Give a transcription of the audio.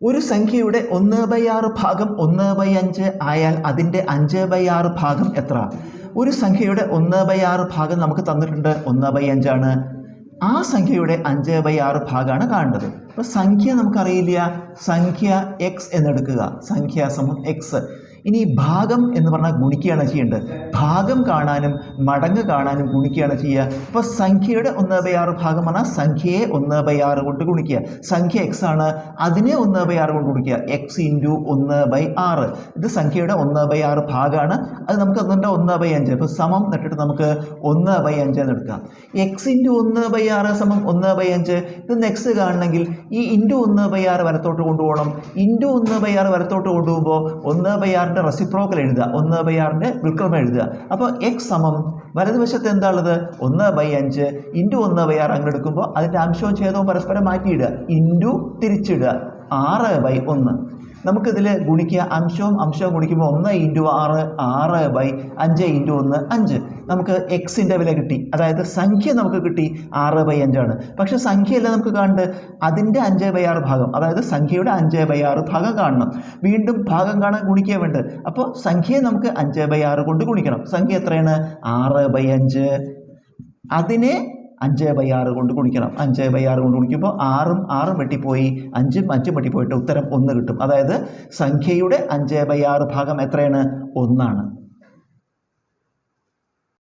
ഒരു സംഖ്യയുടെ 1/6 ഭാഗം 1/5 ആയാൽ അതിൻ്റെ 5/6 ഭാഗം എത്ര? ഒരു സംഖ്യയുടെ 1/6 ഭാഗം നമുക്ക് തന്നിട്ടുണ്ട് 1/5 ആണ്. ആ സംഖ്യയുടെ 5/6 ഭാഗമാണ് കാണേണ്ടത്. അപ്പോൾ സംഖ്യ നമുക്കറിയില്ല, സംഖ്യ എക്സ് എന്നെടുക്കുക. സംഖ്യ സമം എക്സ്. ഇനി ഭാഗം എന്ന് പറഞ്ഞാൽ ഗുണിക്കുകയാണ് ചെയ്യേണ്ടത്. ഭാഗം കാണാനും മടങ്ങ് കാണാനും ഗുണിക്കുകയാണ് ചെയ്യുക. അപ്പോൾ സംഖ്യയുടെ 1/6 ഭാഗം പറഞ്ഞാൽ സംഖ്യയെ 1/6 കൊണ്ട് ഗുണിക്കുക. സംഖ്യ എക്സ് ആണ്, അതിനെ 1/6 കൊണ്ട് ഗുണിക്കുക. X into 1/6. ഇത് സംഖ്യയുടെ 1/6 ഭാഗമാണ്. അത് നമുക്ക് തന്നിട്ട് 1/5. ഇപ്പോൾ സമം എന്നിട്ട് നമുക്ക് 1/5 എന്ന് എടുക്കാം. എക്സ് ഇൻറ്റു 1/6 സമം 1/5. ഇതൊന്ന് എക്സ് കാണണമെങ്കിൽ ഈ ഇൻറ്റു 1/6 വലത്തോട്ട് കൊണ്ടുപോകണം. ഇൻറ്റു 1/6 വലത്തോട്ട് കൊണ്ടുപോകുമ്പോൾ 1/6 റെസിപ്രോക്കൽ എഴുതുക, 1/6 വിൽക്രമം എഴുതുക. അപ്പോൾ എക്സ് സമം വലതുവശത്ത് എന്താ ഉള്ളത്? 1/5 ഇൻറ്റു 1/6 അങ്ങ് എടുക്കുമ്പോൾ അതിൻ്റെ അംശവും ഛേദവും പരസ്പരം മാറ്റിയിടുക, ഇൻറ്റു തിരിച്ചിടുക, 6/1. നമുക്കിതിൽ ഗുണിക്കുക. അംശവും ഗുണിക്കുമ്പോൾ 1 ഇൻറ്റു 6, 6/5 ഇൻറ്റു 1, 5. നമുക്ക് എക്സിൻ്റെ വില കിട്ടി. അതായത് സംഖ്യ നമുക്ക് കിട്ടി 6/5 ആണ്. പക്ഷേ സംഖ്യയല്ല നമുക്ക് കാണേണ്ടത്, അതിൻ്റെ 5/6 ഭാഗം, അതായത് സംഖ്യയുടെ 5/6 ഭാഗം കാണണം. വീണ്ടും ഭാഗം കാണാൻ ഗുണിക്കുക വേണ്ടത്. അപ്പോൾ സംഖ്യയെ നമുക്ക് 5/6 കൊണ്ട് ഗുണിക്കണം. സംഖ്യ എത്രയാണ്? 6/5. അതിനെ 5/6 കൊണ്ട് ഗുണിക്കണം. 5/6 കൊണ്ട് ഗുണിക്കുമ്പോൾ 6 വെട്ടിപ്പോയി, 5 വെട്ടിപ്പോയിട്ട് ഉത്തരം 1 കിട്ടും. അതായത് സംഖ്യയുടെ 5/6 ഭാഗം എത്രയാണ്? 1 ആണ്.